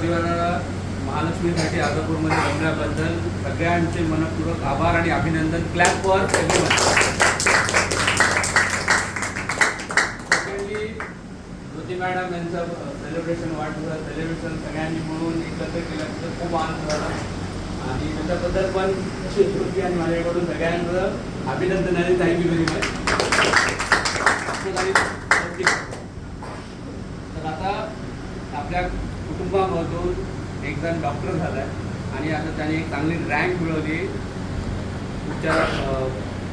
परिवाराला महालक्ष्मीसाठी आदरपूरमध्ये जमल्याबद्दल सगळ्यांचे मनपूर्वक आभार आणि अभिनंदन. Clap for everyone. Secondly Jyoti madam यांचं सेलिब्रेशन वाढदिवस सेलिब्रेशन सगळ्यांनी म्हणून एकत्र केल्याबद्दल खूप आनंद झाला आणि त्याच्याबद्दल पण श्रुती आणि माझ्याकडून सगळ्यांचं अभिनंदन आणि थँक्यू व्हेरी मच. तर आता आपल्या कुटुंबामधून एक जण डॉक्टर झाला आहे आणि आता त्याने एक चांगली रँक मिळवली तुमच्या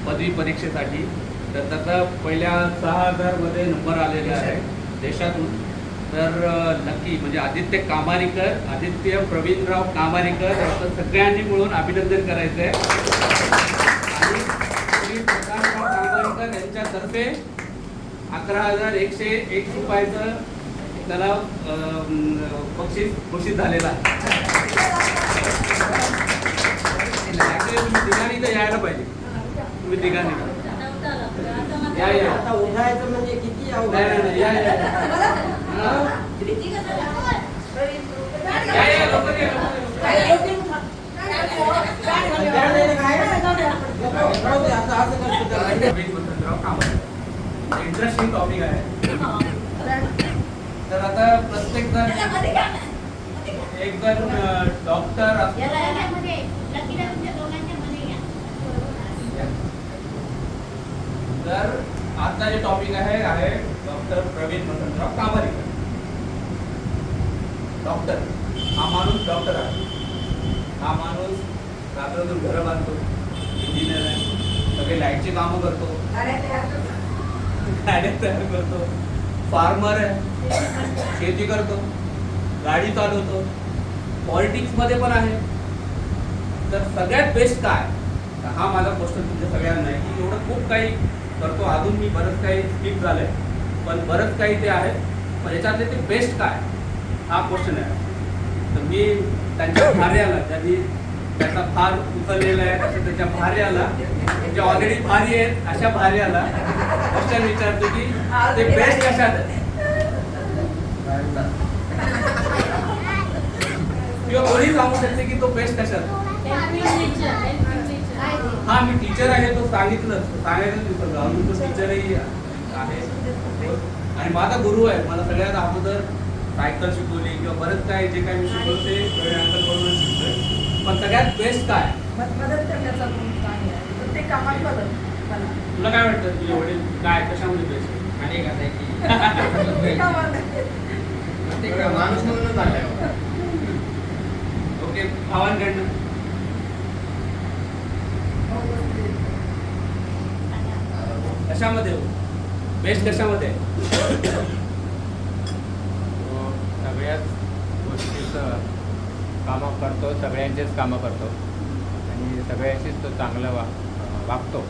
पदवी परीक्षेसाठी. तर त्याचा पहिल्या 6000 मध्ये नंबर आलेला आहे देशातून. तर नक्की म्हणजे आदित्य प्रवीणराव कामारीकर याचं सगळ्यांनी मिळून अभिनंदन करायचं आहे. आणि श्री प्रकाशराव कामारीकर यांच्यातर्फे 11,101 रुपयाचं त्याला बक्षीस घोषित झालेलं आहे. तुम्ही तिघांनी तर यायला पाहिजे. तुम्ही तिघांनी या आता उठायचं म्हणजे किती या इंटरेस्टिंग टॉपिक आहे. तर आता प्रत्येक जण एक जण डॉक्टर तर आता जे टॉपिक आहे डॉक्टर प्रवीण वसंतराव कामारीकर. डॉक्टर हा माणूस डॉक्टर आहे. हा माणूस रात्रभर घरं बांधतो, इंजिनियर आहे, सगळे लाईटची कामं करतो, गाड्या तयार करतो, फार्मर आहे, शेती करतो, गाडी चालवतो, पॉलिटिक्स मध्ये पण आहे. तर सगळ्यात बेस्ट काय, हा माझा क्वेश्चन तुमच्या सगळ्यांना आहे की एवढं खूप काही करतो, अजून मी बरंच काही स्किप झालंय पण बरंच काही ते आहे, पण याच्यातले ते बेस्ट काय हा क्वेश्चन आहे. तर मी त्यांच्या भार्याला ज्यांनी त्याचा भार उचललेला आहे तसं त्याच्या भार्याला जे ऑलरेडी भारी आहेत अशा भार्याला क्वेश्चन विचारतो की ते बेस्ट कशात आहे किंवा कोणी सांगू शकते की तो बेस्ट कशात. हा मी टीचर आहे तो सांगायचं विसरलो. अजून तो टीचरही आहे आणि माझा गुरु आहे. मला सगळ्यात अगोदर सायकल शिकवली किंवा बरंच काय जे काही मी शिकवलं ते करून शिकतोय. पण सगळ्यात बेस्ट काय मदत करण्याचा प्रत्येक कामात मदत. तुला काय वाटतं तुझे वडील काय कशामध्ये बेस्ट आणि काय की माणूस म्हणूनच आलाय. ओके भावांकडनं कशामध्ये बेस्ट कशामध्ये सगळ्याच गोष्टीचं कामं करतो, सगळ्यांचेच कामं करतो आणि सगळ्यांशीच तो चांगला वागतो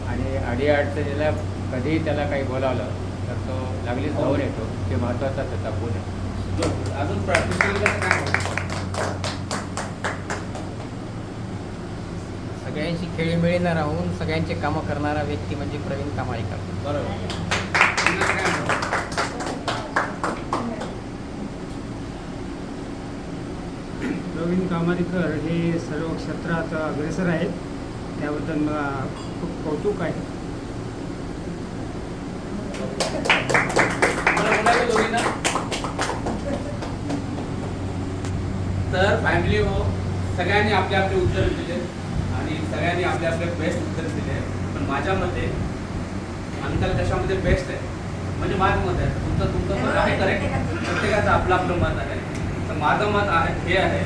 आणि अडीअडचणीला कधीही त्याला काही बोलावलं तर तो लागलीच धावून येतो. ते महत्त्वाचा त्याचा गुण आहे. अजून प्रॅक्टिस काय सगळ्यांशी खेळीमेळीनं राहून सगळ्यांचे कामं करणारा व्यक्ती म्हणजे प्रवीण कामारीकर. बरोबर. प्रवीण कामारीकर हे सर्व क्षेत्रात अग्रेसर आहेत. त्याबद्दल मला खूप कौतुक आहे. तर फॅमिली हो सगळ्यांनी आपले आपले उत्तर दिले आणि सगळ्यांनी आपले आपले बेस्ट उत्तर दिले. पण माझ्या मते अंकल कशामध्ये बेस्ट आहे म्हणजे माझं मत आहे. तुमचं मत आहे करेक्ट. प्रत्येकाचं आपलं आपलं मत आहे. तर माझं मत आहे हे आहे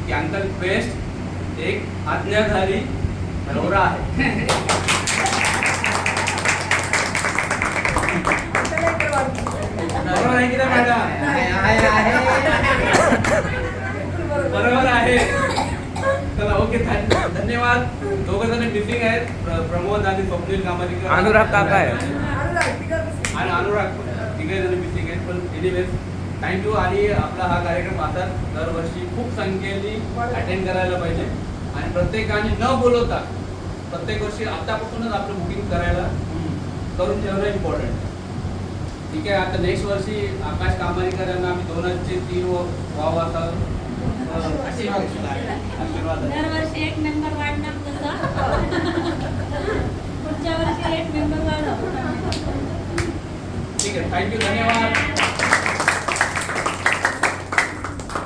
की अंकल बेस्ट एक आज्ञाधारी नवरा आहे. बरोबर आहे की नाही मॅडम? बरोबर आहे. चला ओके धन्यवाद. दोघं जण मिसिंग आहेत प्रमोद आणि स्वप्नील कामारीकर. अनुराग काका आहे आणि अनुराग तिघे जण मिसिंग आहेत. पण एनिवेज थँक्यू. आणि आपला हा कार्यक्रम आता दरवर्षी खूप संख्येने अटेंड करायला पाहिजे आणि प्रत्येकाने न बोलवता प्रत्येक वर्षी आतापासूनच आपलं बुकिंग करून ठेवणं इम्पॉर्टंट. ठीक आहे. आता नेक्स्ट वर्षी आकाश कामारीकर यांना आम्ही 2-3 व्हावं असा आशीर्वाद आहे. दरवर्षी एक मेंबर वाढणार तसं पुढच्या वर्षी एक मेंबर वाढव. ठीक आहे. थँक्यू. धन्यवाद.